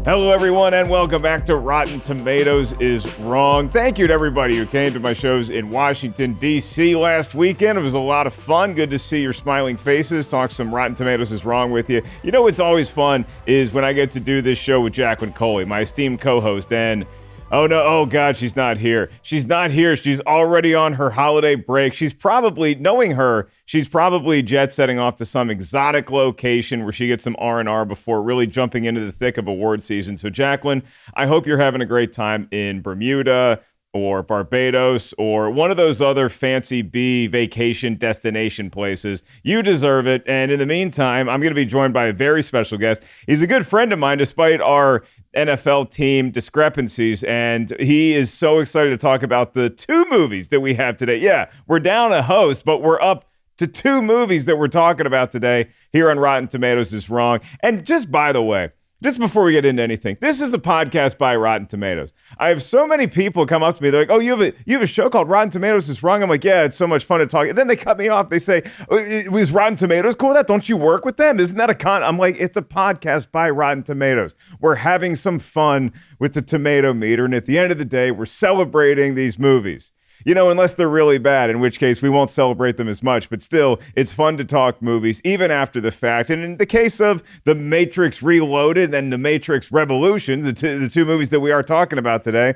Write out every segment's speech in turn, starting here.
Hello, everyone, and welcome back to Rotten Tomatoes is Wrong. Thank you to everybody who came to my shows in Washington, D.C. last weekend. It was a lot of fun. Good to see your smiling faces, talk some Rotten Tomatoes is Wrong with you. You know what's always fun is when I get to do this show with Jacqueline Coley, my esteemed co-host, and oh no, oh God, she's not here. She's not here. She's already on her holiday break. She's probably, knowing her, she's probably jet setting off to some exotic location where she gets some R&R before really jumping into the thick of award season. So Jacqueline, I hope you're having a great time in Bermuda or Barbados or one of those other fancy bee vacation destination places. You deserve it. And in the meantime, I'm going to be joined by a very special guest. He's a good friend of mine, despite our NFL team discrepancies. And he is so excited to talk about the two movies that we have today. Yeah, we're down a host, but we're up to two movies that we're talking about today here on Rotten Tomatoes is Wrong. And just by the way, just before we get into anything, this is a podcast by Rotten Tomatoes. I have so many people come up to me. They're like, oh, you have a show called Rotten Tomatoes is Wrong? I'm like, yeah, it's so much fun to talk. And then they cut me off. They say, oh, it was Rotten Tomatoes cool with that? Don't you work with them? Isn't that a con? I'm like, it's a podcast by Rotten Tomatoes. We're having some fun with the Tomatometer. And at the end of the day, we're celebrating these movies. You know, unless they're really bad, in which case we won't celebrate them as much. But still, it's fun to talk movies, even after the fact. And in the case of The Matrix Reloaded and The Matrix Revolutions, the two movies that we are talking about today,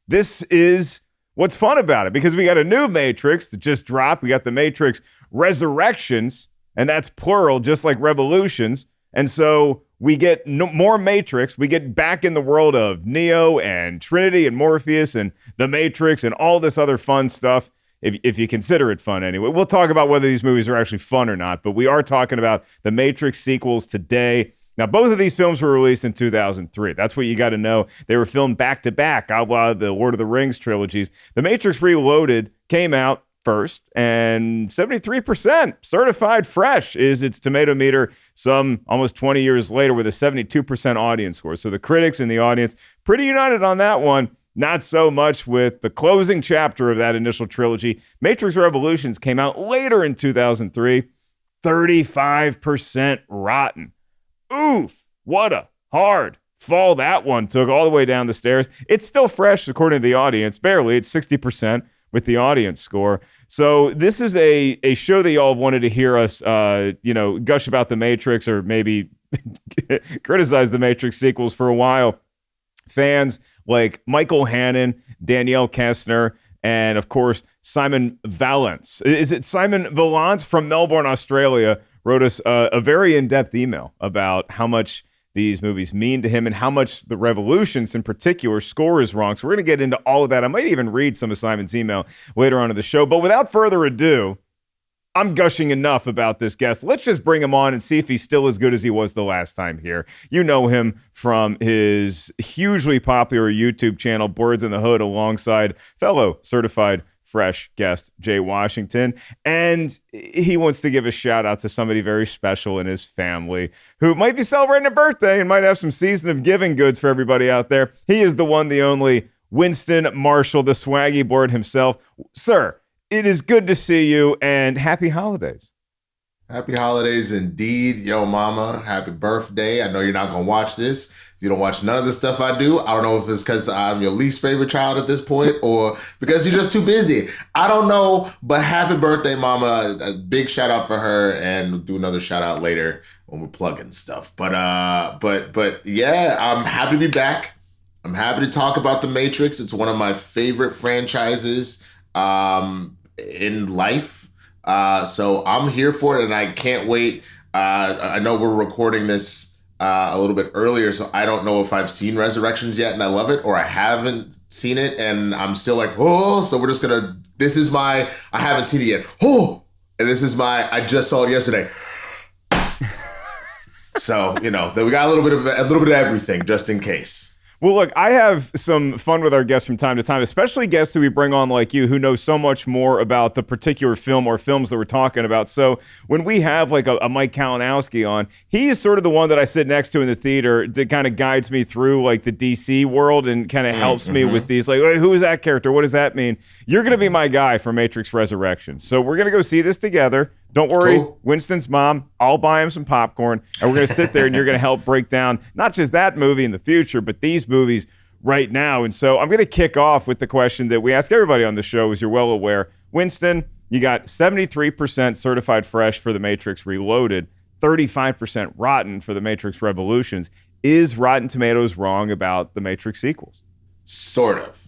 this is what's fun about it. Because we got a new Matrix that just dropped. We got The Matrix Resurrections, and that's plural, just like Revolutions. And so we get more Matrix. We get back in the world of Neo and Trinity and Morpheus and the Matrix and all this other fun stuff, if you consider it fun anyway. We'll talk about whether these movies are actually fun or not, but we are talking about the Matrix sequels today. Now, both of these films were released in 2003. That's what you got to know. They were filmed back-to-back, a la the Lord of the Rings trilogies. The Matrix Reloaded came out first, and 73% certified fresh is its Tomatometer some almost 20 years later with a 72% audience score. So the critics and the audience pretty united on that one. Not so much with the closing chapter of that initial trilogy. Matrix Revolutions came out later in 2003, 35% rotten. Oof, what a hard fall that one took all the way down the stairs. It's still fresh according to the audience, barely. It's 60% with the audience score. So this is a show that y'all wanted to hear us, gush about The Matrix or maybe criticize the Matrix sequels for a while. Fans like Michael Hannon, Danielle Kessner, and of course, Simon Valance. Is it Simon Valance from Melbourne, Australia, wrote us a very in-depth email about how much these movies mean to him and how much the Revolutions in particular score is wrong. So we're going to get into all of that. I might even read some of Simon's email later on in the show. But without further ado, I'm gushing enough about this guest. Let's just bring him on and see if he's still as good as he was the last time here. You know him from his hugely popular YouTube channel, Blerds N the Hood, alongside fellow certified fresh guest Jay Washington, and he wants to give a shout out to somebody very special in his family who might be celebrating a birthday and might have some season of giving goods for everybody out there. He is the one, the only Winston Marshall, the swaggy board himself. Sir, it is good to see you, and happy holidays. Happy holidays indeed. Yo, mama, happy birthday. I know you're not going to watch this. You don't watch none of the stuff I do. I don't know if it's because I'm your least favorite child at this point or because you're just too busy. I don't know, but happy birthday, mama. A big shout out for her, and we'll do another shout out later when we're plugging stuff. But yeah, I'm happy to be back. I'm happy to talk about The Matrix. It's one of my favorite franchises in life. So I'm here for it, and I can't wait. I know we're recording this a little bit earlier, so I don't know if I've seen Resurrections yet and I love it, or I haven't seen it and I'm still like, oh, so we're just gonna, I haven't seen it yet. Oh, and this is I just saw it yesterday. So, we got a little bit of everything just in case. Well, look, I have some fun with our guests from time to time, especially guests who we bring on like you who know so much more about the particular film or films that we're talking about. So when we have like a Mike Kalinowski on, he is sort of the one that I sit next to in the theater that kind of guides me through like the DC world and kind of helps me with these like, hey, who is that character? What does that mean? You're going to be my guy for Matrix Resurrections. So we're going to go see this together. Don't worry, Cool. Winston's mom, I'll buy him some popcorn, and we're going to sit there and you're going to help break down not just that movie in the future, but these movies right now. And so I'm going to kick off with the question that we ask everybody on the show, as you're well aware. Winston, you got 73% certified fresh for The Matrix Reloaded, 35% rotten for The Matrix Revolutions. Is Rotten Tomatoes wrong about The Matrix sequels? Sort of.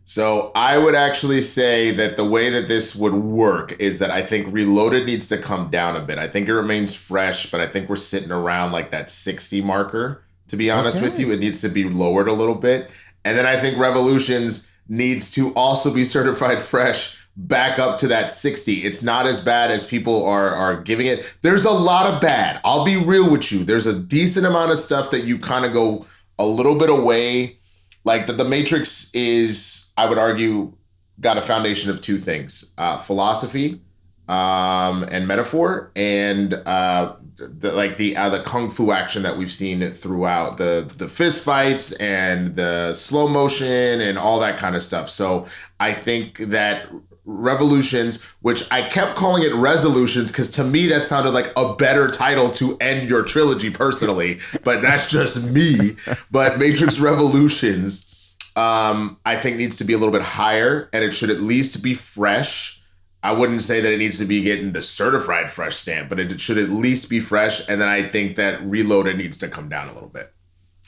So I would actually say that the way that this would work is that I think Reloaded needs to come down a bit. I think it remains fresh, but I think we're sitting around like that 60 marker, to be honest with you. It needs to be lowered a little bit. And then I think Revolutions needs to also be certified fresh back up to that 60. It's not as bad as people are giving it. There's a lot of bad. I'll be real with you. There's a decent amount of stuff that you kind of go a little bit away. Like the Matrix is, I would argue, got a foundation of two things: philosophy and metaphor, and the kung fu action that we've seen throughout the fist fights and the slow motion and all that kind of stuff. So I think that Revolutions, which I kept calling it Resolutions because to me that sounded like a better title to end your trilogy personally, but that's just me. But Matrix Revolutions, I think needs to be a little bit higher, and it should at least be fresh. I wouldn't say that it needs to be getting the certified fresh stamp, but it should at least be fresh. And then I think that Reloaded needs to come down a little bit.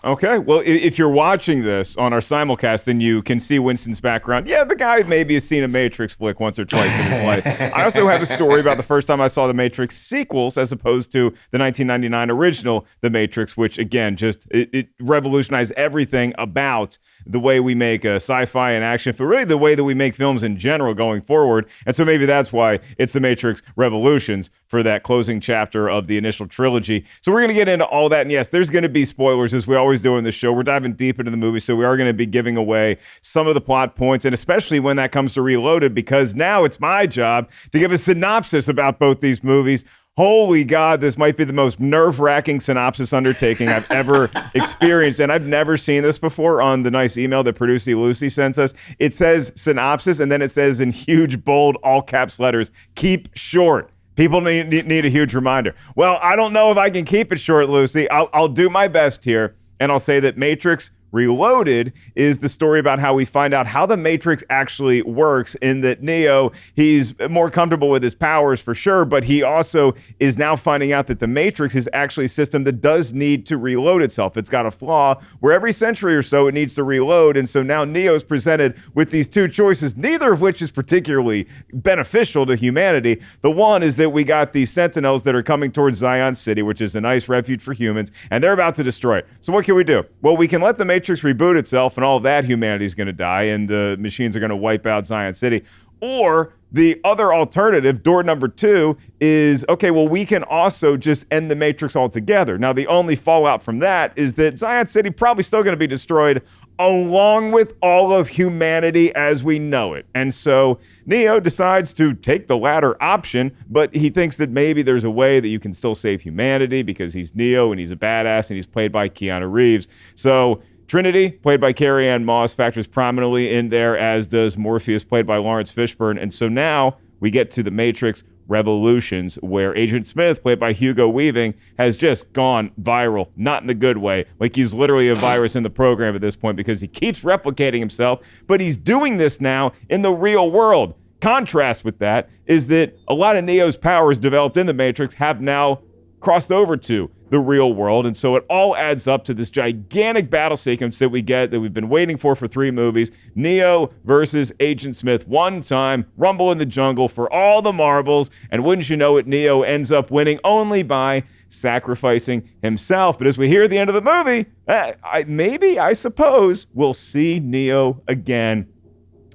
Okay, well, if you're watching this on our simulcast, then you can see Winston's background. Yeah, the guy maybe has seen a Matrix flick once or twice in his life. I also have a story about the first time I saw the Matrix sequels as opposed to the 1999 original The Matrix, which, again, just it revolutionized everything about the way we make sci-fi and action, but really the way that we make films in general going forward. And so maybe that's why it's The Matrix Revolutions for that closing chapter of the initial trilogy. So we're going to get into all that. And yes, there's going to be spoilers, as we always do in the show. We're diving deep into the movie, so we are going to be giving away some of the plot points, and especially when that comes to Reloaded, because now it's my job to give a synopsis about both these movies. Holy God, this might be the most nerve-wracking synopsis undertaking I've ever experienced, and I've never seen this before on the nice email that Producer Lucy sends us. It says synopsis, and then it says in huge, bold, all-caps letters, keep short. People need a huge reminder. Well, I don't know if I can keep it short, Lucy. I'll do my best here, and I'll say that Matrix Reloaded is the story about how we find out how the Matrix actually works, in that Neo, he's more comfortable with his powers for sure, but he also is now finding out that the Matrix is actually a system that does need to reload itself. It's got a flaw where every century or so it needs to reload, and so now Neo's presented with these two choices, neither of which is particularly beneficial to humanity. The one is that we got these Sentinels that are coming towards Zion City, which is a nice refuge for humans, and they're about to destroy it. So what can we do? Well, we can let the Matrix reboot itself, and all of that humanity's going to die, and the machines are going to wipe out Zion City. Or the other alternative, door number two, is, okay, well, we can also just end the Matrix altogether. Now, the only fallout from that is that Zion City probably still going to be destroyed along with all of humanity as we know it. And so Neo decides to take the latter option, but he thinks that maybe there's a way that you can still save humanity because he's Neo and he's a badass and he's played by Keanu Reeves. So Trinity, played by Carrie-Anne Moss, factors prominently in there, as does Morpheus, played by Lawrence Fishburne. And so now we get to The Matrix Revolutions, where Agent Smith, played by Hugo Weaving, has just gone viral, not in the good way. Like he's literally a virus in the program at this point because he keeps replicating himself, but he's doing this now in the real world. Contrast with that is that a lot of Neo's powers developed in The Matrix have now crossed over to the real world, and so it all adds up to this gigantic battle sequence that we get, that we've been waiting for 3 movies. Neo versus Agent Smith, one time, rumble in the jungle for all the marbles, and wouldn't you know it, Neo ends up winning only by sacrificing himself. But as we hear at the end of the movie, I suppose we'll see Neo again.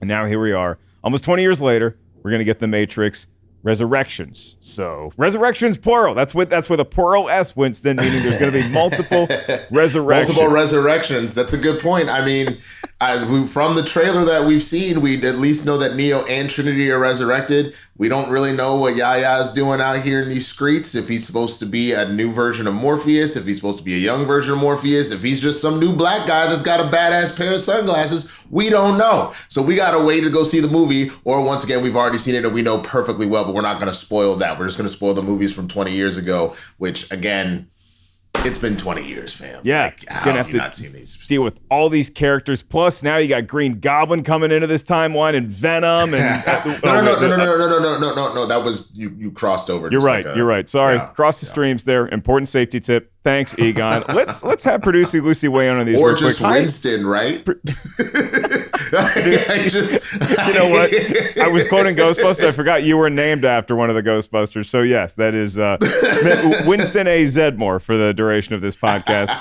And now here we are, almost 20 years later, we're going to get The Matrix Resurrections. So Resurrections plural. That's with a plural S, Winston, meaning there's going to be multiple resurrections. Multiple resurrections. That's a good point. I mean, From the trailer that we've seen, we at least know that Neo and Trinity are resurrected. We don't really know what Yahya is doing out here in these streets, if he's supposed to be a new version of Morpheus, if he's supposed to be a young version of Morpheus, if he's just some new black guy that's got a badass pair of sunglasses. We don't know. So we got to wait to go see the movie, or once again, we've already seen it and we know perfectly well, but we're not going to spoil that. We're just going to spoil the movies from 20 years ago, which again, it's been 20 years, fam. Yeah, like, how gonna have have you to not seen these? deal with all these characters. Plus, now you got Green Goblin coming into this timeline, and Venom, and No. That was you crossed over. You're right. You're right. Sorry, cross the streams there. Important safety tip. Thanks, Egon. Let's have producer Lucy weigh in on these. Or real just quick. Winston, right? You know what? I was quoting Ghostbusters. I forgot you were named after one of the Ghostbusters. So yes, that is Winston A. Zedmore for the duration of this podcast.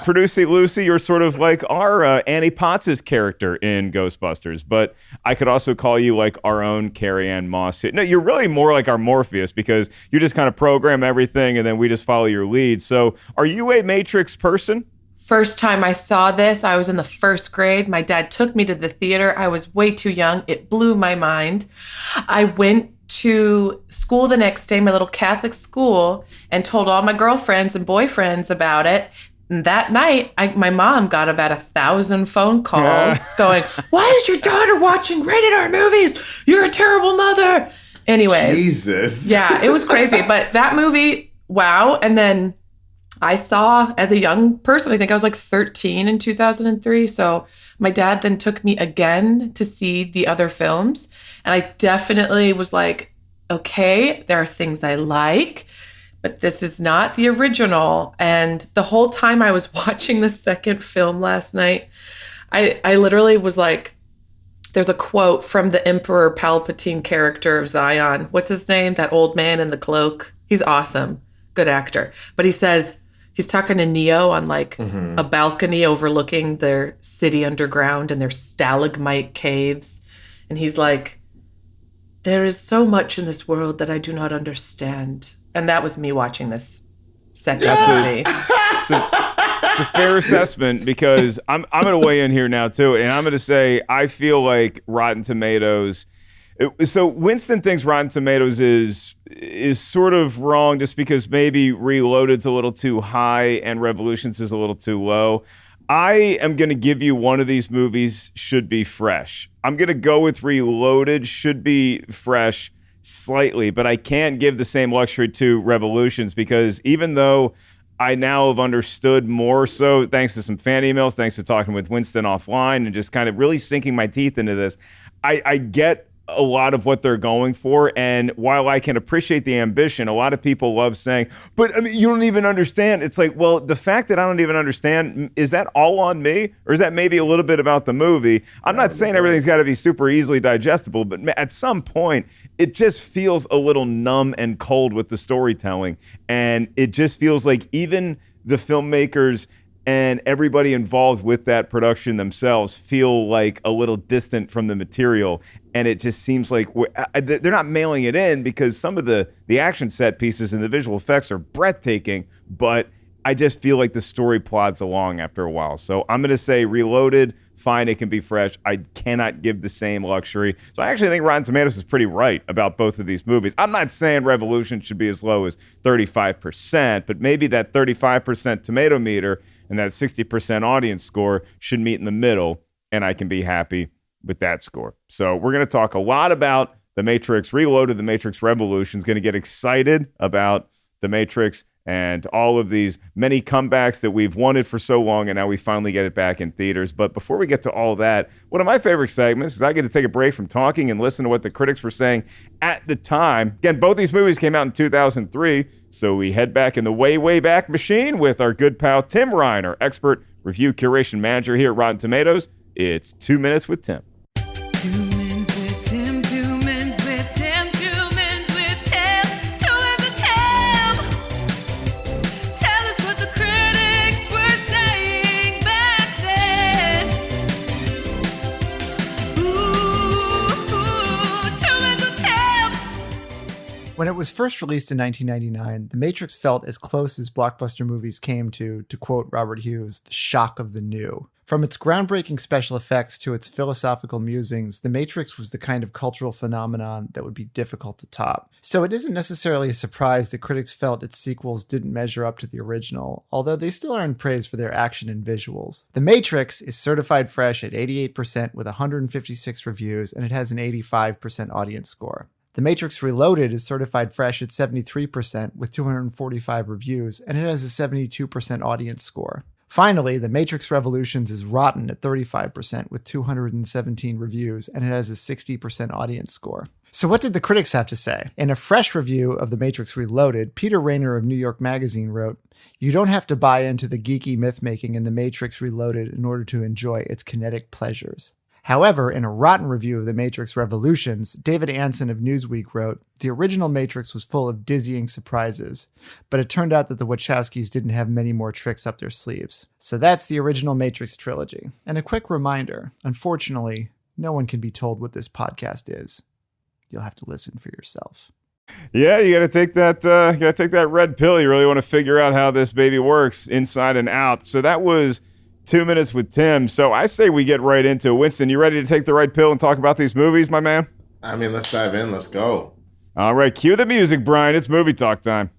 Producer Lucy, you're sort of like our Annie Potts' character in Ghostbusters, but I could also call you like our own Carrie-Anne Moss. No, you're really more like our Morpheus because you just kind of program everything and then we just follow your lead. So are you a Matrix person? First time I saw this, I was in the first grade. My dad took me to the theater. I was way too young. It blew my mind. I went to school the next day, my little Catholic school, and told all my girlfriends and boyfriends about it. And that night, my mom got about 1,000 phone calls going, "Why is your daughter watching rated R movies? You're a terrible mother." Anyways. Jesus. Yeah, it was crazy. But that movie, wow. And then I saw, as a young person, I think I was like 13 in 2003. So my dad then took me again to see the other films. And I definitely was like, okay, there are things I like, but this is not the original. And the whole time I was watching the second film last night, I literally was like, there's a quote from the Emperor Palpatine character of Zion. What's his name? That old man in the cloak. He's awesome. Good actor. But he says, he's talking to Neo on like a balcony overlooking their city underground and their stalagmite caves. And he's like, there is so much in this world that I do not understand. And that was me watching this second movie. It's a fair assessment because I'm going to weigh in here now too. And I'm going to say, I feel like Rotten Tomatoes. So Winston thinks Rotten Tomatoes is sort of wrong just because maybe Reloaded's a little too high and Revolutions is a little too low. I am going to give you one of these movies should be fresh. I'm going to go with Reloaded should be fresh slightly, but I can't give the same luxury to Revolutions because even though I now have understood more so thanks to some fan emails, thanks to talking with Winston offline and just kind of really sinking my teeth into this, I get a lot of what they're going for. And while I can appreciate the ambition, a lot of people love saying, but I mean, you don't even understand. It's like, well, the fact that I don't even understand, is that all on me? Or is that maybe a little bit about the movie? I'm not saying everything's got to be super easily digestible, but at some point, it just feels a little numb and cold with the storytelling. And it just feels like even the filmmakers and everybody involved with that production themselves feel like a little distant from the material. And it just seems like they're not mailing it in because some of the action set pieces and the visual effects are breathtaking, but I just feel like the story plods along after a while. So I'm going to say Reloaded, fine, it can be fresh. I cannot give the same luxury. So I actually think Rotten Tomatoes is pretty right about both of these movies. I'm not saying Revolution should be as low as 35%, but maybe that 35% Tomatometer and that 60% audience score should meet in the middle, and I can be happy with that score. So we're going to talk a lot about The Matrix Reloaded, The Matrix Revolution. Going to get excited about The Matrix and all of these many comebacks that we've wanted for so long, and now we finally get it back in theaters. But before we get to all that, one of my favorite segments is I get to take a break from talking and listen to what the critics were saying at the time. Again, both these movies came out in 2003, so we head back in the way back machine with our good pal Tim Ryan, our expert review curation manager here at Rotten Tomatoes. It's 2 Minutes with Tim. 2 minutes with Tim, 2 minutes with Tim, 2 minutes with Tim, 2 minutes with Tim. Tell us what the critics were saying back then. Ooh, 2 minutes with Tim. When it was first released in 1999, The Matrix felt as close as blockbuster movies came to quote Robert Hughes, the shock of the new. From its groundbreaking special effects to its philosophical musings, The Matrix was the kind of cultural phenomenon that would be difficult to top. So it isn't necessarily a surprise that critics felt its sequels didn't measure up to the original, although they still earned praise for their action and visuals. The Matrix is certified fresh at 88% with 156 reviews, and it has an 85% audience score. The Matrix Reloaded is certified fresh at 73% with 245 reviews, and it has a 72% audience score. Finally, The Matrix Revolutions is rotten at 35% with 217 reviews, and it has a 60% audience score. So what did the critics have to say? In a fresh review of The Matrix Reloaded, Peter Rainer of New York Magazine wrote, "You don't have to buy into the geeky myth-making in The Matrix Reloaded in order to enjoy its kinetic pleasures." However, in a rotten review of The Matrix Revolutions, David Anson of Newsweek wrote, "The original Matrix was full of dizzying surprises, but it turned out that the Wachowskis didn't have many more tricks up their sleeves." So that's the original Matrix trilogy. And a quick reminder, unfortunately, no one can be told what this podcast is. You'll have to listen for yourself. Yeah, you got to take that red pill. You really want to figure out how this baby works inside and out. So that was 2 Minutes with Tim. So I say we get right into it. Winston, you ready to take the red pill and talk about these movies, my man? I mean, let's dive in. Let's go. All right, cue the music, Brian. It's movie talk time.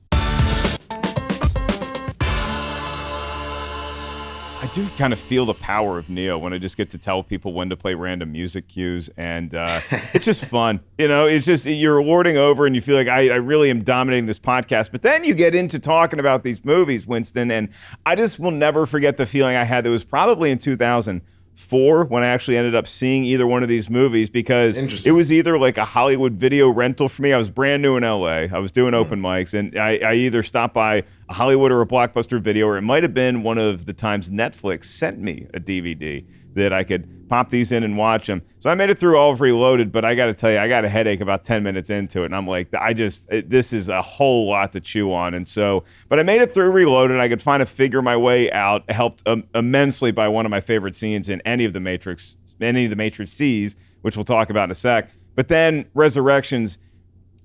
I do kind of feel the power of Neo when I just get to tell people when to play random music cues, and it's just fun. You know, it's just you're lording over and you feel like I really am dominating this podcast. But then you get into talking about these movies, Winston, and I just will never forget the feeling I had that was probably in 2004 when I actually ended up seeing either one of these movies, because it was either like a Hollywood video rental for me. I was brand new in LA. I was doing open mics, and I either stopped by a Hollywood or a Blockbuster video, or it might have been one of the times Netflix sent me a DVD that I could pop these in and watch them. So I made it through all of Reloaded, but I got to tell you, I got a headache about 10 minutes into it, and I'm like, this is a whole lot to chew on. And so, but I made it through Reloaded. I could kind of figure my way out, helped immensely by one of my favorite scenes in any of the Matrices, which we'll talk about in a sec. But then Resurrections,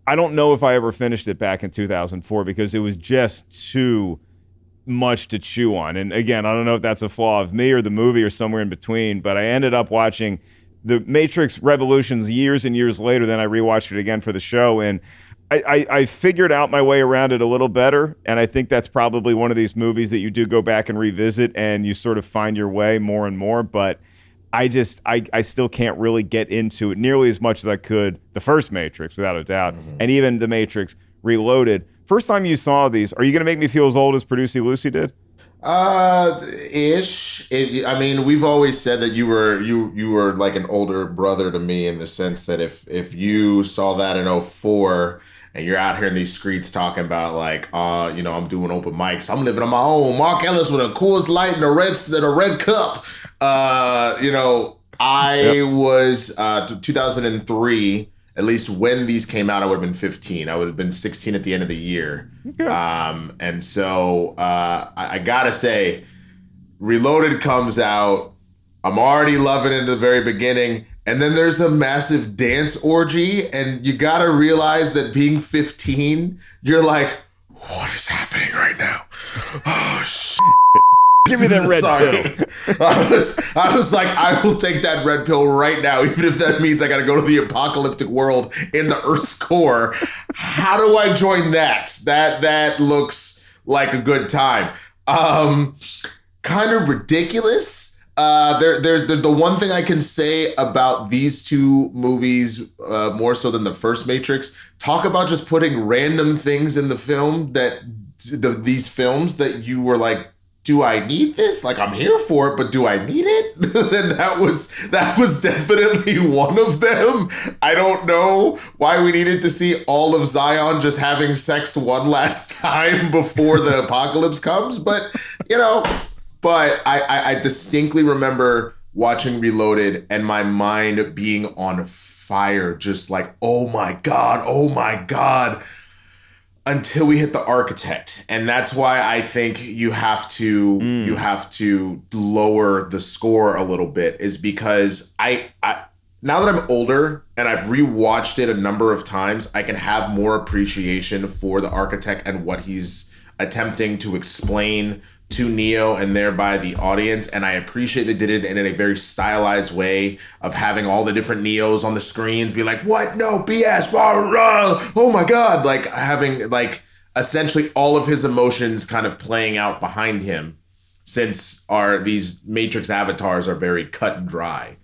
I don't know if I ever finished it back in 2004 because it was just too much to chew on. And again, I don't know if that's a flaw of me or the movie or somewhere in between, but I ended up watching The Matrix Revolutions years and years later. Then I rewatched it again for the show, and I figured out my way around it a little better. And I think that's probably one of these movies that you do go back and revisit and you sort of find your way more and more. But I still can't really get into it nearly as much as I could the first Matrix, without a doubt. Mm-hmm. And even The Matrix Reloaded. First time you saw these, are you going to make me feel as old as Producy Lucy did? Ish. I mean, we've always said that you were like an older brother to me, in the sense that if you saw that in 2004 and you're out here in these streets talking about like, I'm doing open mics, I'm living on my own. Mark Ellis with a Coors Light and a red cup. I was 2003. At least when these came out, I would have been 15. I would have been 16 at the end of the year. Okay. And so I gotta say, Reloaded comes out. I'm already loving it in the very beginning. And then there's a massive dance orgy. And you gotta realize that being 15, you're like, what is happening right now? Oh, shit. Give me that red pill. I was like, I will take that red pill right now, even if that means I got to go to the apocalyptic world in the Earth's core. How do I join that? That looks like a good time. Kind of ridiculous. There's the one thing I can say about these two movies, more so than the first Matrix. Talk about just putting random things in the film these films that you were like, do I need this? Like, I'm here for it, but do I need it? Then that was definitely one of them. I don't know why we needed to see all of Zion just having sex one last time before the apocalypse comes, but I distinctly remember watching Reloaded and my mind being on fire, just like, oh my God. Until we hit the architect. And that's why I think you have to lower the score a little bit, is because I now that I'm older and I've rewatched it a number of times, I can have more appreciation for the architect and what he's attempting to explain to Neo and thereby the audience. And I appreciate they did it in a very stylized way of having all the different Neos on the screens be like, what? No, BS, rah, rah. Oh my God. Like having like essentially all of his emotions kind of playing out behind him, since these Matrix avatars are very cut and dry.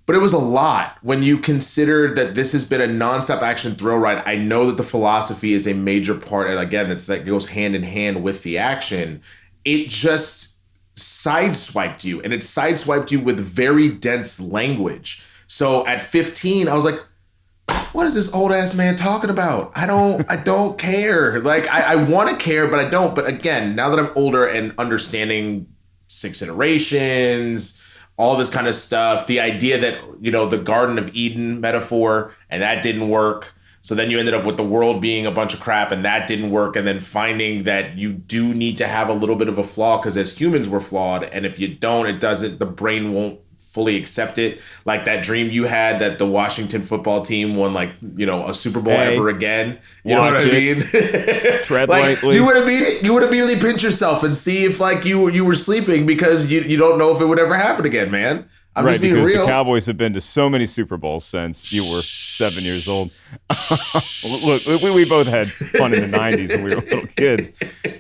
But it was a lot when you consider that this has been a nonstop action thrill ride. I know that the philosophy is a major part, and again, that goes hand in hand with the action. It just sideswiped you, and it sideswiped you with very dense language. So at 15, I was like, what is this old ass man talking about? I don't care. Like I want to care, but I don't. But again, now that I'm older and understanding 6 iterations, all this kind of stuff, the idea that, the Garden of Eden metaphor, and that didn't work. So then you ended up with the world being a bunch of crap, and that didn't work. And then finding that you do need to have a little bit of a flaw, because as humans we're flawed. And if you don't, the brain won't fully accept it. Like that dream you had that the Washington football team won a Super Bowl ever again. You know what I mean? Tread like lightly. you would immediately pinch yourself and see if you were sleeping, because you don't know if it would ever happen again, man. I'm just being because real. The Cowboys have been to so many Super Bowls since you were 7 years old. Look, we both had fun in the 90s when we were little kids.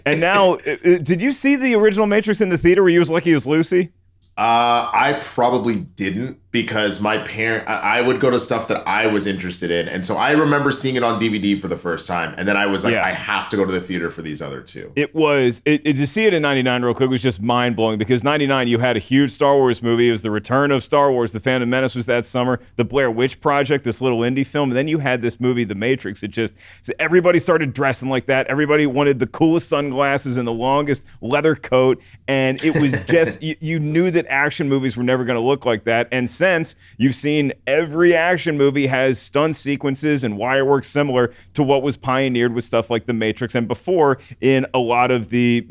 And now, did you see the original Matrix in the theater where you was Lucky as Lucy? I probably didn't, because I would go to stuff that I was interested in. And so I remember seeing it on DVD for the first time. And then I was like, I have to go to the theater for these other two. To see it in 99 real quick was just mind blowing, because 99, you had a huge Star Wars movie. It was the return of Star Wars. The Phantom Menace was that summer. The Blair Witch Project, this little indie film. And then you had this movie, The Matrix. Everybody started dressing like that. Everybody wanted the coolest sunglasses and the longest leather coat. And it was just, you knew that action movies were never going to look like that. And since you've seen every action movie has stunt sequences and wire work similar to what was pioneered with stuff like The Matrix and before in a lot of the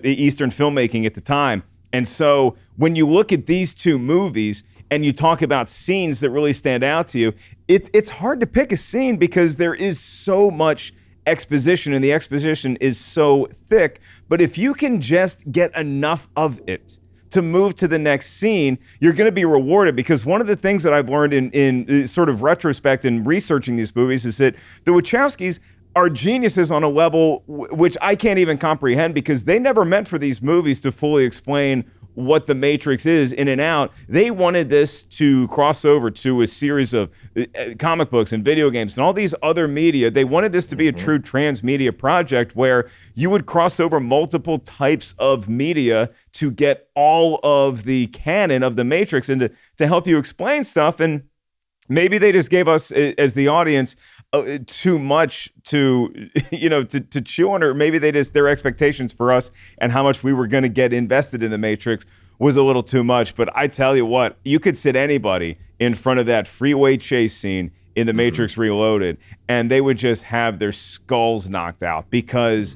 Eastern filmmaking at the time. And so when you look at these two movies and you talk about scenes that really stand out to you, it's hard to pick a scene because there is so much exposition and the exposition is so thick. But if you can just get enough of it to move to the next scene, you're going to be rewarded. Because one of the things that I've learned in sort of retrospect in researching these movies is that the Wachowskis are geniuses on a level which I can't even comprehend, because they never meant for these movies to fully explain what the Matrix is in and out. They wanted this to cross over to a series of comic books and video games and all these other media. They wanted this to be a true transmedia project where you would cross over multiple types of media to get all of the canon of the Matrix and to help you explain stuff. And maybe they just gave us, as the audience, too much to chew on, or maybe their expectations for us and how much we were going to get invested in the Matrix was a little too much. But I tell you what, you could sit anybody in front of that freeway chase scene in the Matrix Reloaded, and they would just have their skulls knocked out, because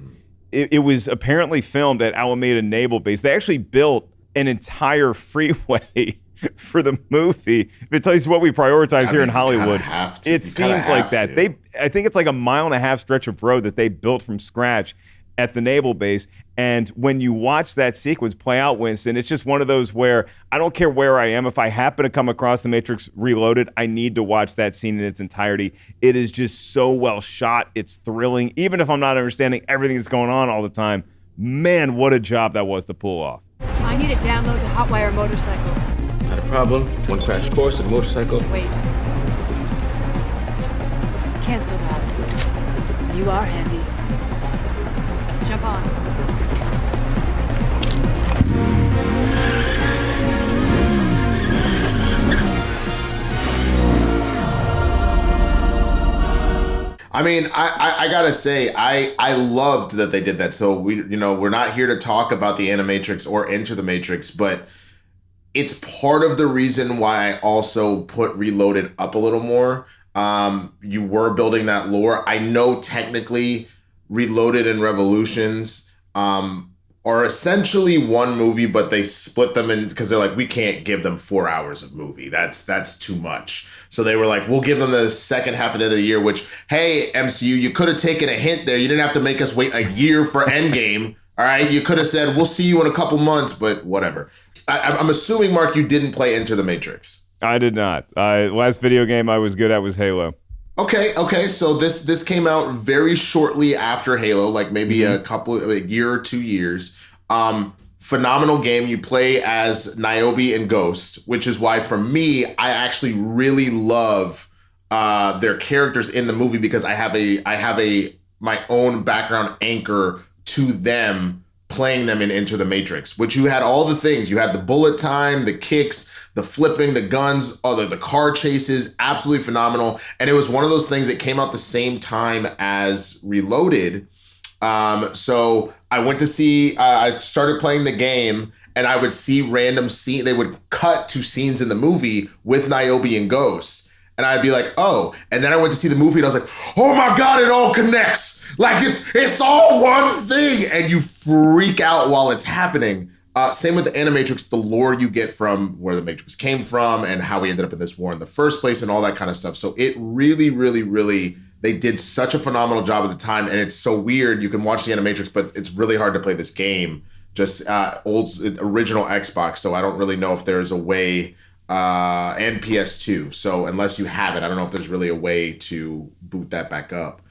it was apparently filmed at Alameda Naval Base. They actually built an entire freeway for the movie. If it tells you what we prioritize here in Hollywood, it seems like that. I think it's like a 1.5 mile stretch of road that they built from scratch at the naval base. And when you watch that sequence play out, Winston, it's just one of those where I don't care where I am. If I happen to come across The Matrix Reloaded, I need to watch that scene in its entirety. It is just so well shot. It's thrilling. Even if I'm not understanding everything that's going on all the time, man, what a job that was to pull off. I need to download the Hotwire motorcycle. Not a problem. One crash course and motorcycle. Wait. Cancel that. You are handy. Jump on. I mean, I gotta say, I loved that they did that. So we're not here to talk about the Animatrix or Enter the Matrix, but it's part of the reason why I also put Reloaded up a little more. You were building that lore. I know technically Reloaded and Revolutions are essentially one movie, but they split them in because they're like, we can't give them 4 hours of movie. That's too much. So they were like, we'll give them the second half of the end of the year, which, hey, MCU, you could have taken a hint there. You didn't have to make us wait a year for Endgame. All right, you could have said, we'll see you in a couple months, but whatever. I'm assuming, Mark, you didn't play Enter the Matrix. I did not. Last video game I was good at was Halo. Okay. So this came out very shortly after Halo, like maybe a year or 2 years. Phenomenal game. You play as Niobe and Ghost, which is why for me, I actually really love their characters in the movie because I have my own background anchor to them playing them in Enter the Matrix, which you had all the things. You had the bullet time, the kicks, the flipping, the guns, the car chases, absolutely phenomenal. And it was one of those things that came out the same time as Reloaded. So I went to see, I started playing the game and I would see random scenes. They would cut to scenes in the movie with Niobe and Ghost. And I'd be like, oh. And then I went to see the movie and I was like, oh my God, it all connects. Like it's all one thing. And you freak out while it's happening. Same with the Animatrix, the lore you get from where the Matrix came from and how we ended up in this war in the first place and all that kind of stuff. So it really, really, really, they did such a phenomenal job at the time. And it's so weird. You can watch the Animatrix, but it's really hard to play this game. Just original Xbox. So I don't really know if there's a way, and PS2. So unless you have it, I don't know if there's really a way to boot that back up.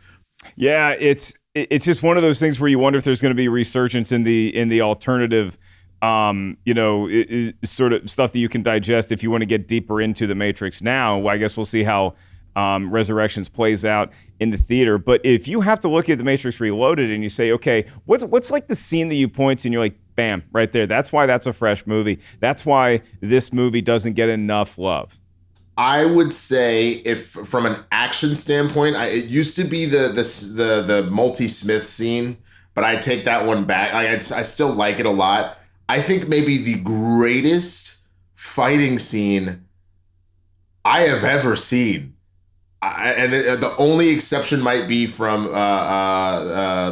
Yeah, it's just one of those things where you wonder if there's going to be resurgence in the alternative, sort of stuff that you can digest if you want to get deeper into the Matrix now. I guess we'll see how Resurrections plays out in the theater. But if you have to look at the Matrix Reloaded and you say, okay, what's like the scene that you point to and you're like, bam, right there. That's why that's a fresh movie. That's why this movie doesn't get enough love. I would say, if from an action standpoint, it used to be the multi-Smith scene, but I take that one back. I still like it a lot. I think maybe the greatest fighting scene I have ever seen, and the only exception might be from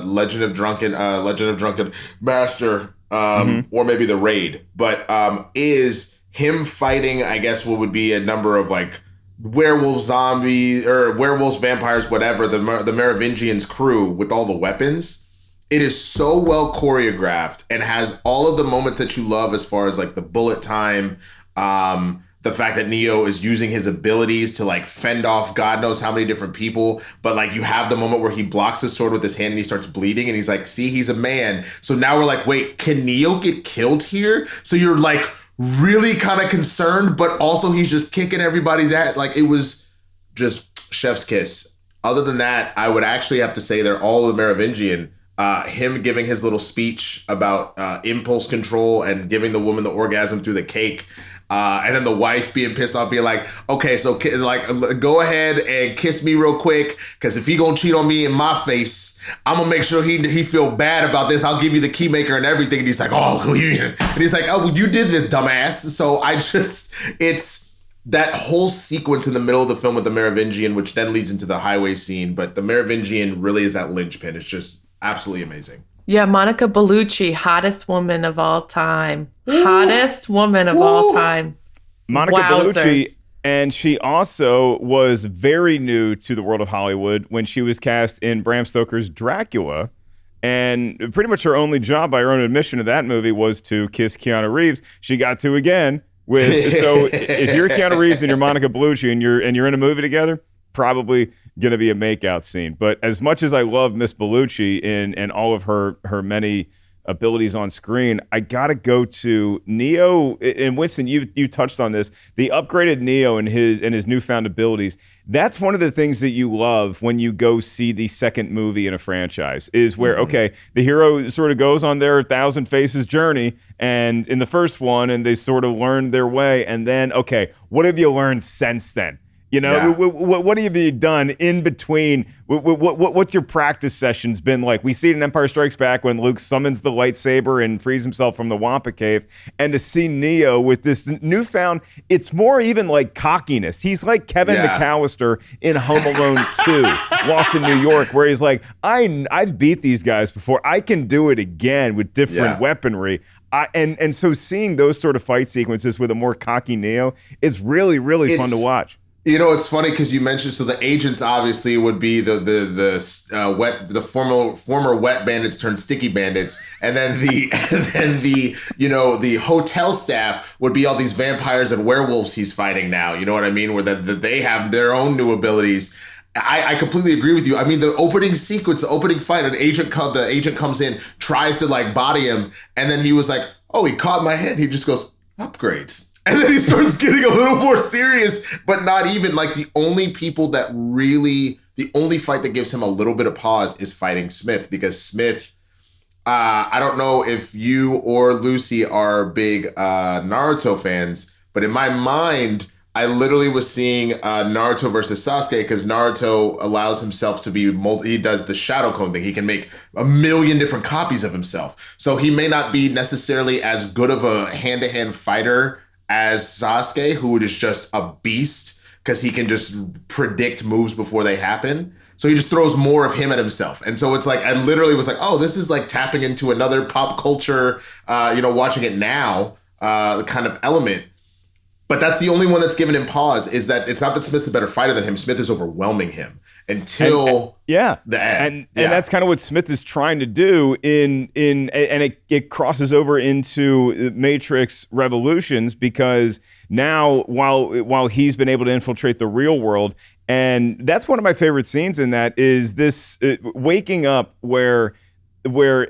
Legend of Drunken Master, or maybe The Raid, but is him fighting, I guess, what would be a number of like werewolves, zombies, or werewolves, vampires, whatever, the Merovingians crew with all the weapons. It is so well choreographed and has all of the moments that you love as far as like the bullet time, the fact that Neo is using his abilities to like fend off God knows how many different people. But like you have the moment where he blocks his sword with his hand and he starts bleeding and he's like, see, he's a man. So now we're like, wait, can Neo get killed here? So you're like, really kind of concerned, but also he's just kicking everybody's ass. Like it was just chef's kiss. Other than that, I would actually have to say they're all the Merovingian. Him giving his little speech about impulse control and giving the woman the orgasm through the cake. And then the wife being pissed off, being like, okay, so like go ahead and kiss me real quick, because if he gonna cheat on me in my face, I'm gonna make sure he feel bad about this. I'll give you the key maker and everything. And he's like, oh, and he's like, oh, well, you did this, dumbass. So it's that whole sequence in the middle of the film with the Merovingian, which then leads into the highway scene. But the Merovingian really is that linchpin. It's just absolutely amazing. Yeah, Monica Bellucci, hottest woman of all time. Hottest woman of all time. Monica Wowzers. Bellucci. And she also was very new to the world of Hollywood when she was cast in Bram Stoker's Dracula. And pretty much her only job, by her own admission, of that movie was to kiss Keanu Reeves. She got to again with. So if you're Keanu Reeves and you're Monica Bellucci and you're in a movie together, probably going to be a makeout scene. But as much as I love Miss Bellucci and all of her many abilities on screen, I gotta go to Neo. And Winston, you touched on this, the upgraded Neo and his newfound abilities. That's one of the things that you love when you go see the second movie in a franchise, is where okay, the hero sort of goes on their 1,000 faces journey, and in the first one, and they sort of learn their way, and then okay, what have you learned since then? You know, yeah. What have you done in between? What's your practice sessions been like? We see it in Empire Strikes Back when Luke summons the lightsaber and frees himself from the Wampa Cave. And to see Neo with this newfound, it's more even like cockiness. He's like Kevin McAllister in Home Alone 2, Lost in New York, where he's like, I've beat these guys before. I can do it again with different weaponry. And so seeing those sort of fight sequences with a more cocky Neo is really, really fun to watch. You know, it's funny because you mentioned, so the agents obviously would be the former wet bandits turned sticky bandits, and then the hotel staff would be all these vampires and werewolves he's fighting now. You know what I mean? Where that they have their own new abilities. I completely agree with you. I mean, the opening sequence, the opening fight, the agent comes in, tries to like body him, and then he was like, "Oh, he caught my head." He just goes, "Upgrades." And then he starts getting a little more serious, but not even. Like the only fight that gives him a little bit of pause is fighting Smith, because Smith, I don't know if you or Lucy are big Naruto fans, but in my mind, I literally was seeing Naruto versus Sasuke, because Naruto allows himself to be, he does the shadow clone thing. He can make 1 million different copies of himself. So he may not be necessarily as good of a hand-to-hand fighter as Sasuke, who is just a beast because he can just predict moves before they happen. So he just throws more of him at himself. And so it's like, I literally was like, oh, this is like tapping into another pop culture, watching it now, kind of element. But that's the only one that's given him pause, is that it's not that Smith's a better fighter than him. Smith is overwhelming him until the end. And that's kind of what Smith is trying to do and it crosses over into Matrix Revolutions, because now while he's been able to infiltrate the real world, and that's one of my favorite scenes in that is this waking up where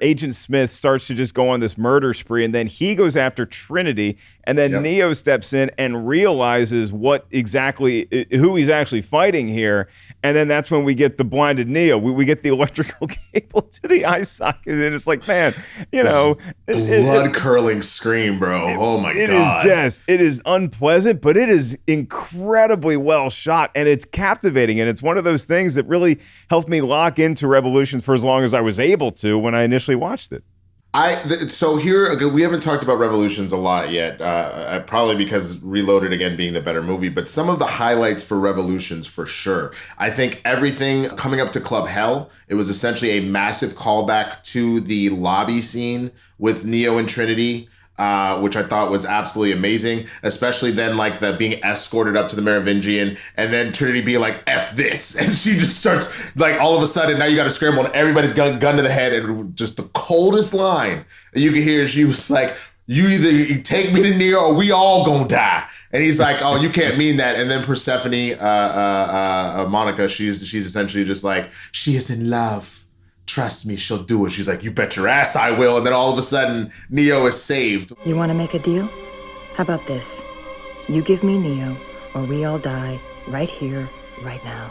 Agent Smith starts to just go on this murder spree, and then he goes after Trinity, and then Neo steps in and realizes who he's actually fighting here, and then that's when we get the blinded Neo. We get the electrical cable to the eye socket, and it's like, man, blood-curdling scream, bro. Oh my God. It is unpleasant, but it is incredibly well shot, and it's captivating, and it's one of those things that really helped me lock into Revolutions for as long as I was able to when I initially watched it. So here, we haven't talked about Revolutions a lot yet, probably because Reloaded, again, being the better movie, but some of the highlights for Revolutions, for sure. I think everything coming up to Club Hell, it was essentially a massive callback to the lobby scene with Neo and Trinity, which I thought was absolutely amazing, especially then like the being escorted up to the Merovingian, and then Trinity being like, F this, and she just starts like, all of a sudden now you got to scramble and everybody's gun to the head, and just the coldest line that you could hear, she was like, you take me to Neo or we all gonna die. And he's like, oh, you can't mean that. And then Persephone, Monica, she's essentially just like, she is in love. Trust me, she'll do it. She's like, you bet your ass I will. And then all of a sudden, Neo is saved. You want to make a deal? How about this? You give me Neo, or we all die right here, right now.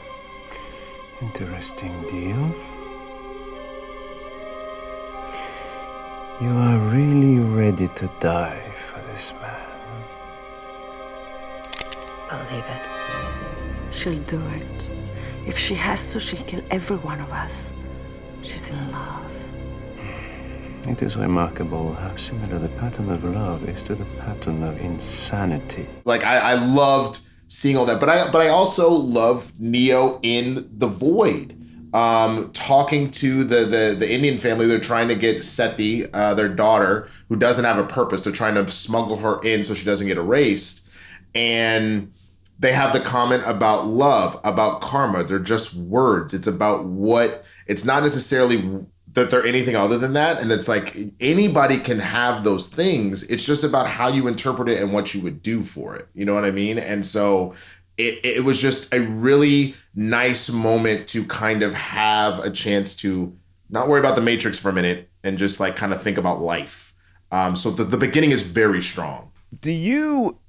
Interesting deal. You are really ready to die for this man. Believe it. She'll do it. If she has to, she'll kill every one of us. She's in love. It is remarkable how similar the pattern of love is to the pattern of insanity. Like, I loved seeing all that, but I also love Neo in The Void. Talking to the Indian family, they're trying to get Seti, their daughter, who doesn't have a purpose. They're trying to smuggle her in so she doesn't get erased. And they have the comment about love, about karma. They're just words. It's about it's not necessarily that they're anything other than that. And it's like, anybody can have those things. It's just about how you interpret it and what you would do for it. You know what I mean? And so it was just a really nice moment to kind of have a chance to not worry about the Matrix for a minute and just like kind of think about life. So the beginning is very strong. Do you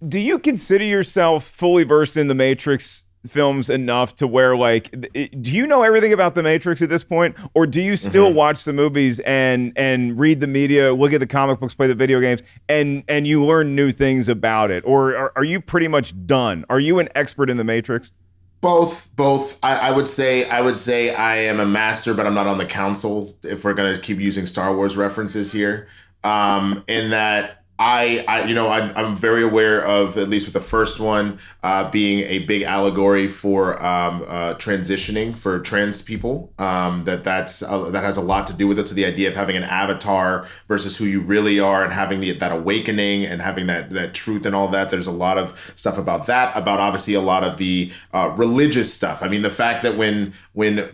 consider yourself fully versed in the Matrix films enough to where, like, do you know everything about the Matrix at this point, or do you still watch the movies and read the media, look at the comic books, play the video games, and you learn new things about it, or are you pretty much done? Are you an expert in the Matrix? Both. I would say I am a master, but I'm not on the council, if we're gonna keep using Star Wars references here. In that I'm very aware of, at least with the first one, being a big allegory for transitioning for trans people. That has a lot to do with it. So the idea of having an avatar versus who you really are, and having that awakening and having that truth and all that. There's a lot of stuff about that. About obviously a lot of the religious stuff. I mean, the fact that when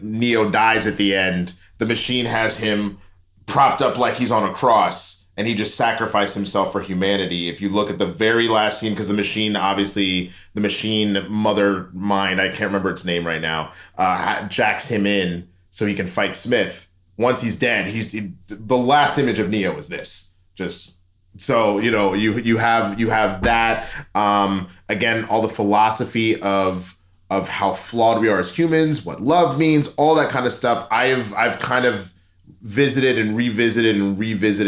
Neo dies at the end, the machine has him propped up like he's on a cross. And he just sacrificed himself for humanity. If you look at the very last scene, because the machine mother mind, I can't remember its name right now, jacks him in so he can fight Smith. Once he's dead, the last image of Neo is this. Just so you have that. Again, all the philosophy of how flawed we are as humans, what love means, all that kind of stuff. I've kind of visited and revisited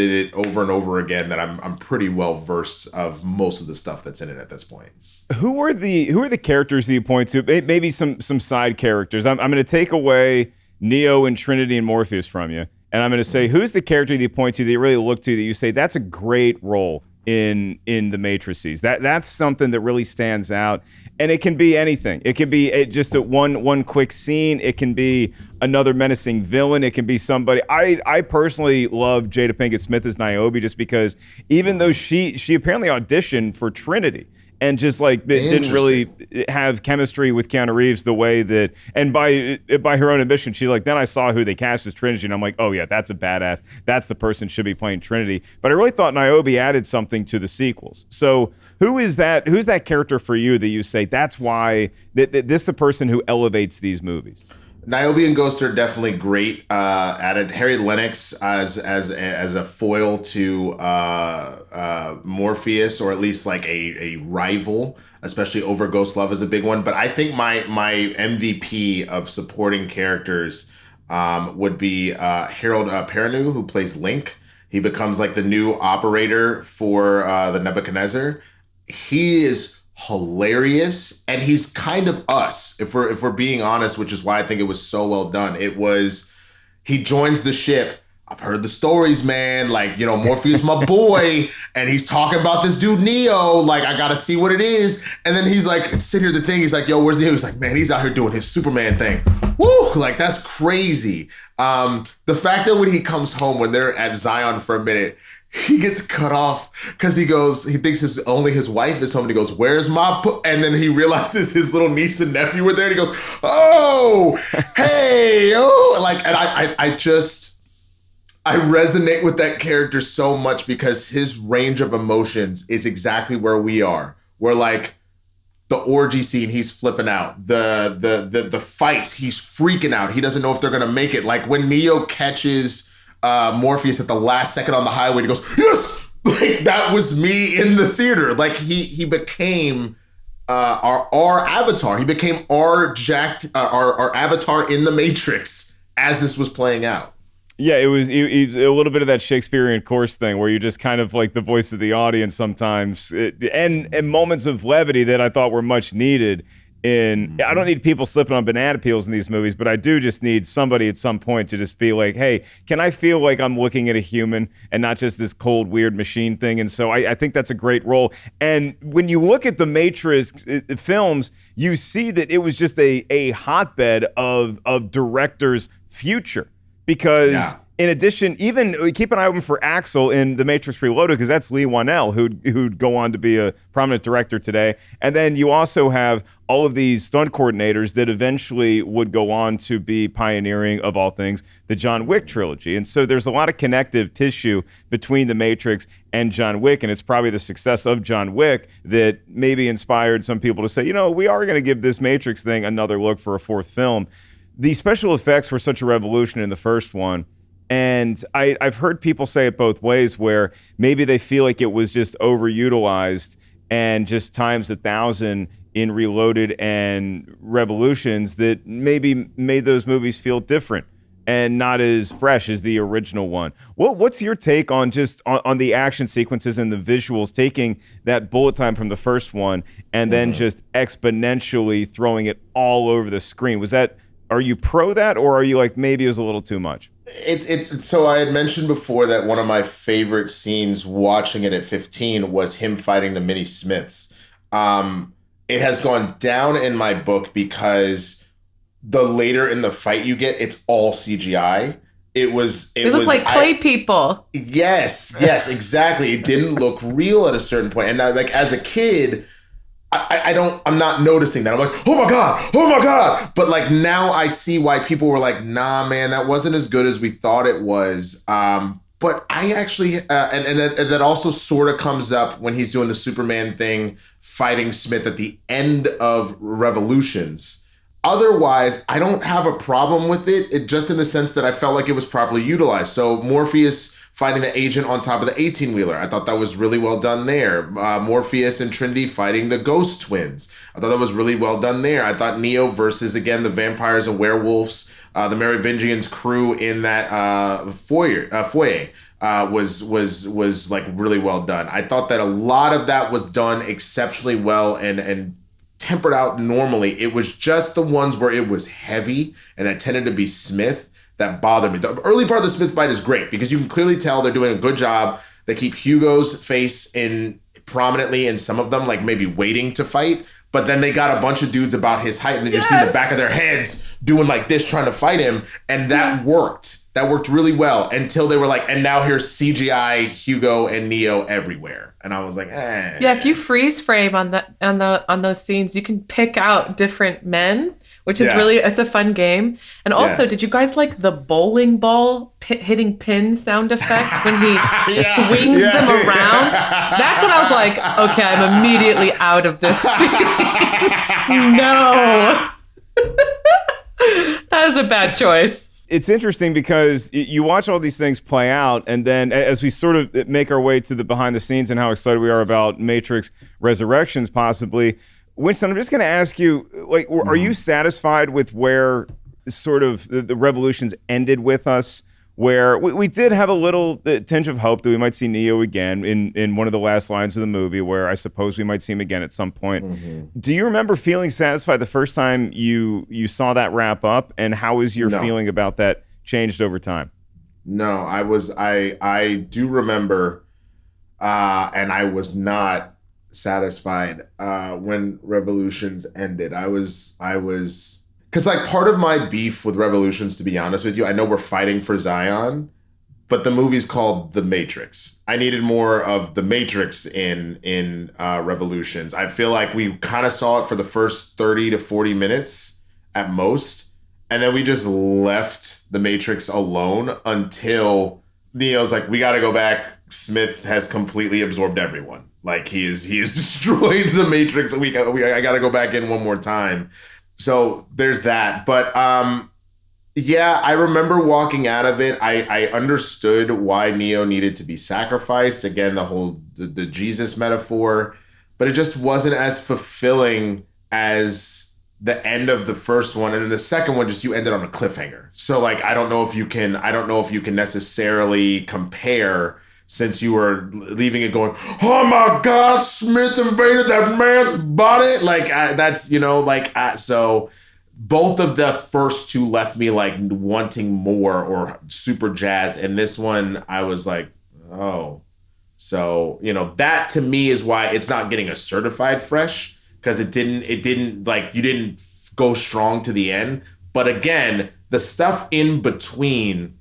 it over and over again, that I'm pretty well versed of most of the stuff that's in it at this point. Who are the characters that you point to? Maybe some side characters. I'm going to take away Neo and Trinity and Morpheus from you, and I'm going to say, who's the character that you point to that you really look to that you say that's a great role in the Matrices? That's something that really stands out. And it can be anything. It can be just one quick scene. It can be another menacing villain. It can be somebody. I personally love Jada Pinkett Smith as Niobe, just because even though she apparently auditioned for Trinity and just like didn't really have chemistry with Keanu Reeves the way that, and by her own admission, she then I saw who they cast as Trinity, and I'm like, oh yeah, that's a badass. That's the person should be playing Trinity. But I really thought Niobe added something to the sequels. So who's that character for you that you say that's why this is the person who elevates these movies? Niobe and Ghost are definitely great at it. Harry Lennox as a foil to Morpheus, or at least like a rival, especially over Ghost Love, is a big one. But I think my MVP of supporting characters would be Harold Perrineau, who plays Link. He becomes like the new operator for the Nebuchadnezzar. He is hilarious, and he's kind of us, if we're being honest, which is why I think it was so well done. He joins the ship. I've heard the stories, man. Morpheus, my boy, and he's talking about this dude Neo. I gotta see what it is. And then he's like, sitting here the thing. He's like, yo, where's Neo? He's like, man, he's out here doing his Superman thing. Woo! That's crazy. The fact that when he comes home, when they're at Zion for a minute, he gets cut off because he thinks only his wife is home, and he goes, where's my and then he realizes his little niece and nephew were there, and he goes, oh, hey, oh, and I resonate with that character so much, because his range of emotions is exactly where we are. We're like, the orgy scene, he's flipping out. The fights, he's freaking out. He doesn't know if they're gonna make it. Like when Neo catches Morpheus at the last second on the highway, he goes, yes! That was me in the theater. He became our avatar. He became our avatar in the Matrix as this was playing out. Yeah, it was a little bit of that Shakespearean course thing where you're just kind of like the voice of the audience sometimes, and moments of levity that I thought were much needed. I don't need people slipping on banana peels in these movies, but I do just need somebody at some point to just be like, hey, can I feel like I'm looking at a human and not just this cold, weird machine thing? And so I think that's a great role. And when you look at the Matrix films, you see that it was just a hotbed of directors' future. Because in addition, even keep an eye open for Axel in The Matrix Reloaded, because that's Lee Wanell, who'd go on to be a prominent director today. And then you also have all of these stunt coordinators that eventually would go on to be pioneering, of all things, the John Wick trilogy. And so there's a lot of connective tissue between The Matrix and John Wick, and it's probably the success of John Wick that maybe inspired some people to say, we are going to give this Matrix thing another look for a fourth film. The special effects were such a revolution in the first one, and I've heard people say it both ways, where maybe they feel like it was just overutilized and just times 1,000 in Reloaded and Revolutions, that maybe made those movies feel different and not as fresh as the original one. What's your take on just on the action sequences and the visuals, taking that bullet time from the first one and then just exponentially throwing it all over the screen? Are you pro that, or are you like, maybe it was a little too much? It's so I had mentioned before that one of my favorite scenes watching it at 15 was him fighting the Mini Smiths. It has gone down in my book because the later in the fight you get, it's all CGI. They look like clay people. Yes, exactly. It didn't look real at a certain point. And now, like, as a kid, I'm not noticing that. I'm like, oh my God. But like now I see why people were like, nah, man, that wasn't as good as we thought it was. But I actually, and that also sort of comes up when he's doing the Superman thing, fighting Smith at the end of Revolutions. Otherwise, I don't have a problem with it just in the sense that I felt like it was properly utilized. So Morpheus fighting the agent on top of the 18-wheeler. I thought that was really well done there. Morpheus and Trinity fighting the Ghost Twins. I thought that was really well done there. I thought Neo versus, again, the vampires and werewolves, the Merovingians crew in that foyer was like really well done. I thought that a lot of that was done exceptionally well and tempered out normally. It was just the ones where it was heavy and that tended to be Smith that bothered me. The early part of the Smith fight is great because you can clearly tell they're doing a good job. They keep Hugo's face in prominently in some of them, like maybe waiting to fight. But then they got a bunch of dudes about his height and then you see the back of their heads doing like this, trying to fight him. And that worked. That worked really well until they were like, and now here's CGI Hugo and Neo everywhere. And I was like, eh. Yeah, if you freeze frame on those scenes, you can pick out different men, which is it's a fun game. And also, did you guys like the bowling ball hitting pin sound effect when he swings them around? That's when I was like, okay, I'm immediately out of this scene. No. That was a bad choice. It's interesting because you watch all these things play out, and then as we sort of make our way to the behind the scenes and how excited we are about Matrix Resurrections possibly, Winston, I'm just going to ask you, like, are you satisfied with where sort of the Revolutions ended with us? Where we did have a little tinge of hope that we might see Neo again in one of the last lines of the movie, where I suppose we might see him again at some point. Mm-hmm. Do you remember feeling satisfied the first time you saw that wrap up, and how is your feeling about that changed over time? No, I do remember, and I was not satisfied when Revolutions ended. I was. Because, like, part of my beef with Revolutions, to be honest with you, I know we're fighting for Zion, but the movie's called The Matrix. I needed more of The Matrix in Revolutions. I feel like we kind of saw it for the first 30 to 40 minutes at most, and then we just left The Matrix alone until Neo's like, we got to go back. Smith has completely absorbed everyone. Like, he is destroyed The Matrix. I got to go back in one more time. So there's that. But I remember walking out of it. I understood why Neo needed to be sacrificed. Again, the whole the Jesus metaphor. But it just wasn't as fulfilling as the end of the first one. And then the second one, just you ended on a cliffhanger. So like I don't know if you can necessarily compare, since you were leaving it going, oh my God, Smith invaded that man's body. Like, so both of the first two left me like wanting more or super jazzed. And this one, I was like, oh. So, that to me is why it's not getting a certified fresh, because it didn't like, you didn't go strong to the end. But again, the stuff in between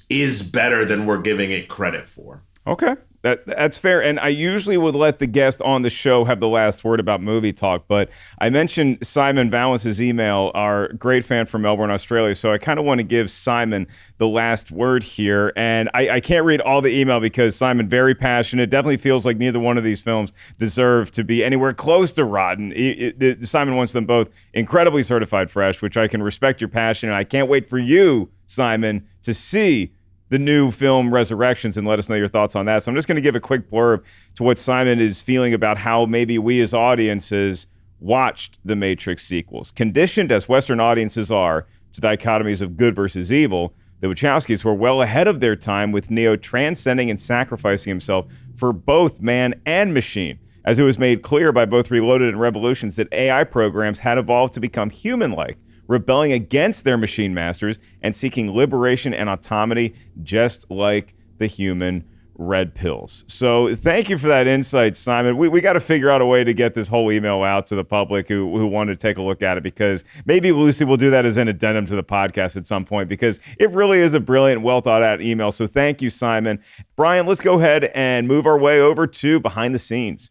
is better than we're giving it credit for. Okay, that's fair. And I usually would let the guest on the show have the last word about movie talk, but I mentioned Simon Valence's email, our great fan from Melbourne, Australia, so I kind of want to give Simon the last word here. And I can't read all the email because Simon, very passionate, definitely feels like neither one of these films deserve to be anywhere close to rotten. Simon wants them both incredibly certified fresh, which I can respect your passion, and I can't wait for you, Simon, to see the new film Resurrections and let us know your thoughts on that. So I'm just going to give a quick blurb to what Simon is feeling about how maybe we as audiences watched the Matrix sequels. Conditioned as Western audiences are to dichotomies of good versus evil, the Wachowskis were well ahead of their time, with Neo transcending and sacrificing himself for both man and machine, as it was made clear by both Reloaded and Revolutions that AI programs had evolved to become human-like, rebelling against their machine masters and seeking liberation and autonomy, just like the human red pills. So thank you for that insight, Simon. We got to figure out a way to get this whole email out to the public who want to take a look at it, because maybe Lucy will do that as an addendum to the podcast at some point, because it really is a brilliant, well thought out email. So thank you, Simon. Brian, let's go ahead and move our way over to behind the scenes.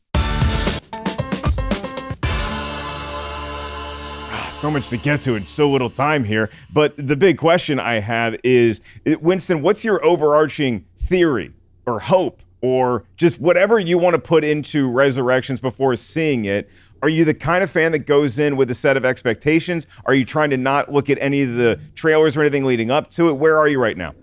So much to get to in so little time here. But the big question I have is, Winston, what's your overarching theory or hope or just whatever you want to put into Resurrections before seeing it? Are you the kind of fan that goes in with a set of expectations? Are you trying to not look at any of the trailers or anything leading up to it? Where are you right now?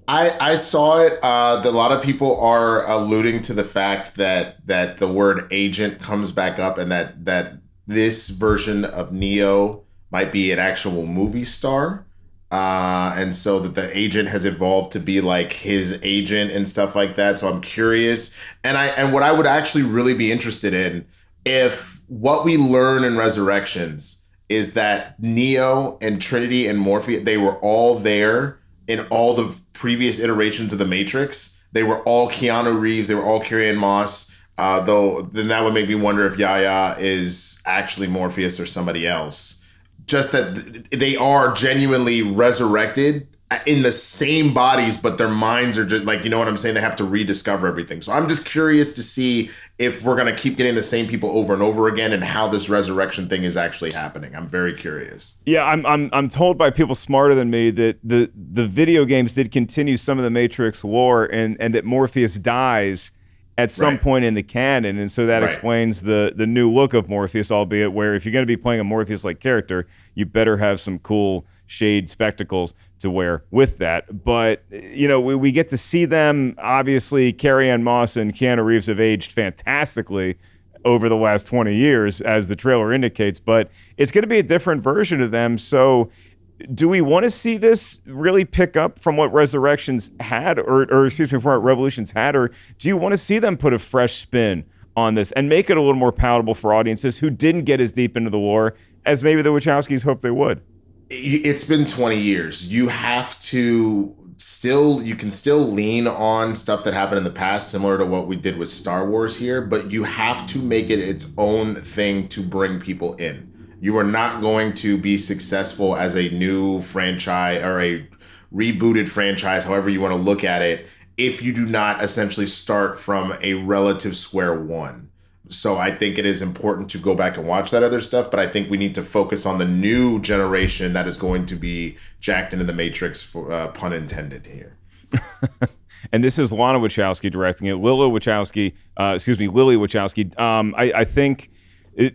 I saw it. A lot of people are alluding to the fact that the word agent comes back up, and that this version of Neo might be an actual movie star. And so that the agent has evolved to be like his agent and stuff like that. So I'm curious. And what I would actually really be interested in, if what we learn in Resurrections is that Neo and Trinity and Morpheus, they were all there in all the previous iterations of the Matrix. They were all Keanu Reeves. They were all Carrie-Anne Moss. Though then that would make me wonder if Yahya is actually Morpheus or somebody else. Just that they are genuinely resurrected in the same bodies, but their minds are just like, you know what I'm saying? They have to rediscover everything. So I'm just curious to see if we're going to keep getting the same people over and over again, and how this resurrection thing is actually happening. I'm very curious. Yeah, I'm told by people smarter than me that the video games did continue some of the Matrix lore, and that Morpheus dies at some point in the canon, and so that explains the new look of Morpheus, albeit where if you're going to be playing a Morpheus-like character, you better have some cool shade spectacles to wear with that. But, you know, we get to see them. Obviously, Carrie-Anne Moss and Keanu Reeves have aged fantastically over the last 20 years, as the trailer indicates, but it's going to be a different version of them. So do we want to see this really pick up from what Resurrections had, or excuse me, from what Revolutions had, or do you want to see them put a fresh spin on this and make it a little more palatable for audiences who didn't get as deep into the lore as maybe the Wachowskis hoped they would? It's been 20 years. You have to you can still lean on stuff that happened in the past, similar to what we did with Star Wars here, but you have to make it its own thing to bring people in. You are not going to be successful as a new franchise or a rebooted franchise, however you want to look at it, if you do not essentially start from a relative square one. So I think it is important to go back and watch that other stuff, but I think we need to focus on the new generation that is going to be jacked into the Matrix, for pun intended here. And this is Lana Wachowski directing it. Lily Wachowski. I think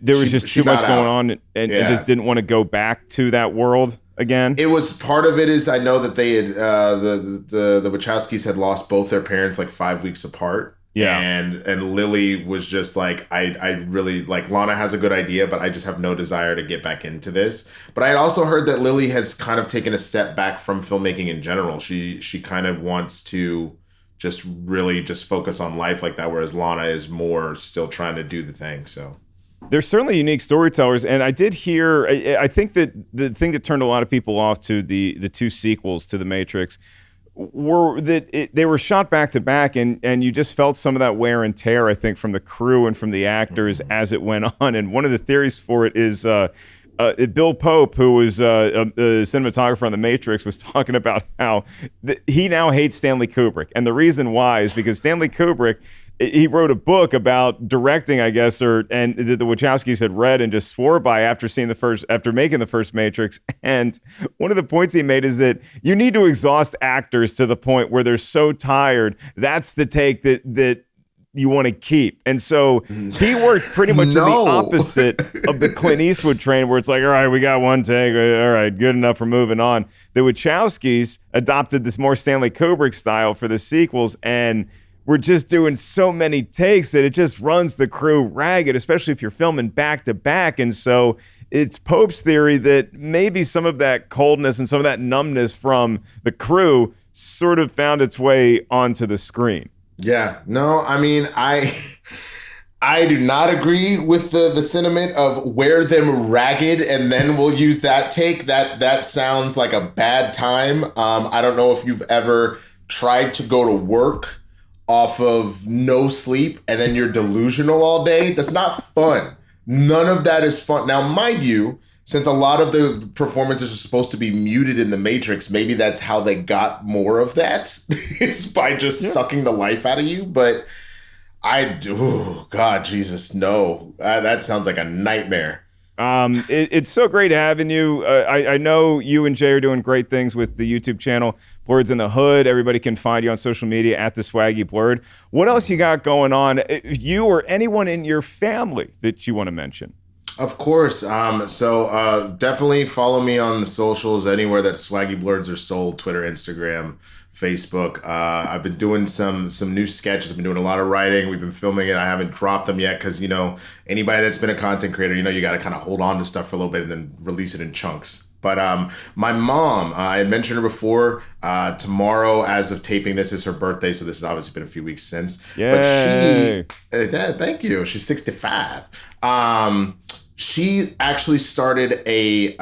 there was just too much going on, and just didn't want to go back to that world again. It was part of it is I know that they had the Wachowskis had lost both their parents like 5 weeks apart. Yeah. And Lily was just like, I really like, Lana has a good idea, but I just have no desire to get back into this. But I had also heard that Lily has kind of taken a step back from filmmaking in general. She kind of wants to just really just focus on life like that, whereas Lana is more still trying to do the thing. So they're certainly unique storytellers, and I did hear. I think that the thing that turned a lot of people off to the two sequels to The Matrix were that they were shot back to back, and you just felt some of that wear and tear, I think, from the crew and from the actors as it went on. And one of the theories for it is Bill Pope, who was a cinematographer on The Matrix, was talking about how he now hates Stanley Kubrick, and the reason why is because Stanley Kubrick, he wrote a book about directing, I guess, and the Wachowskis had read and just swore by after making the first Matrix. And one of the points he made is that you need to exhaust actors to the point where they're so tired. That's the take that you want to keep. And so he worked pretty much in the opposite of the Clint Eastwood train, where it's like, all right, we got one take. All right, good enough, we're moving on. The Wachowskis adopted this more Stanley Kubrick style for the sequels, and we're just doing so many takes that it just runs the crew ragged, especially if you're filming back to back. And so it's Pope's theory that maybe some of that coldness and some of that numbness from the crew sort of found its way onto the screen. Yeah, no, I mean, I do not agree with the sentiment of wear them ragged and then we'll use that take. That sounds like a bad time. I don't know if you've ever tried to go to work off of no sleep and then you're delusional all day. That's not fun. None of that is fun. Now, mind you, since a lot of the performances are supposed to be muted in the Matrix, maybe that's how they got more of that. It's by just sucking the life out of you. But God, Jesus, no. That sounds like a nightmare. It's so great having you. I know you and Jay are doing great things with the YouTube channel, Blerds N the Hood. Everybody can find you on social media at the Swaggy Blerd. What else you got going on? You or anyone in your family that you want to mention? Of course. So definitely follow me on the socials, anywhere that Swaggy Blerds are sold, Twitter, Instagram, Facebook. I've been doing some new sketches. I've been doing a lot of writing. We've been filming it. I haven't dropped them yet because, anybody that's been a content creator, you got to kind of hold on to stuff for a little bit and then release it in chunks. But my mom, I had mentioned her before. Tomorrow, as of taping this, is her birthday. So this has obviously been a few weeks since. Yay. But thank you. She's 65. She actually started a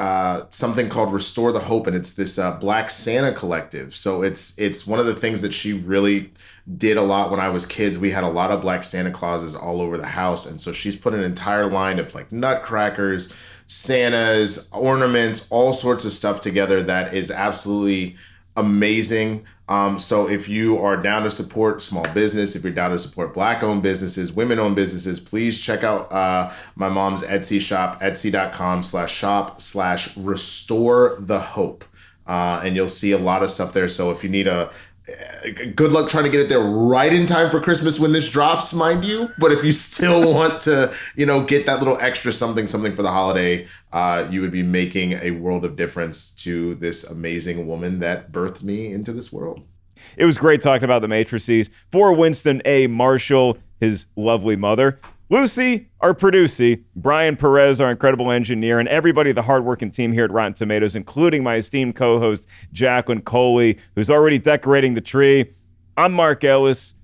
something called Restore the Hope, and it's this Black Santa collective. So it's one of the things that she really did a lot when I was kids. We had a lot of Black Santa Clauses all over the house, and so she's put an entire line of like nutcrackers, Santas, ornaments, all sorts of stuff together that is absolutely amazing. So if you are down to support small business, if you're down to support Black-owned businesses, women-owned businesses, please check out my mom's Etsy shop, etsy.com/shop/restore the hope. And you'll see a lot of stuff there. So if you need good luck trying to get it there right in time for Christmas when this drops, mind you. But if you still want to, get that little extra something for the holiday, you would be making a world of difference to this amazing woman that birthed me into this world. It was great talking about the matrices. For Winston A. Marshall, his lovely mother, Lucy, our producer, Brian Perez, our incredible engineer, and everybody, the hardworking team here at Rotten Tomatoes, including my esteemed co-host, Jacqueline Coley, who's already decorating the tree. I'm Mark Ellis.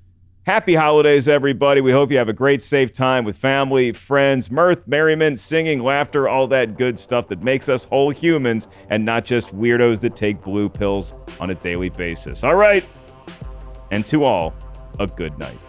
Happy holidays, everybody. We hope you have a great, safe time with family, friends, mirth, merriment, singing, laughter, all that good stuff that makes us whole humans and not just weirdos that take blue pills on a daily basis. All right. And to all, a good night.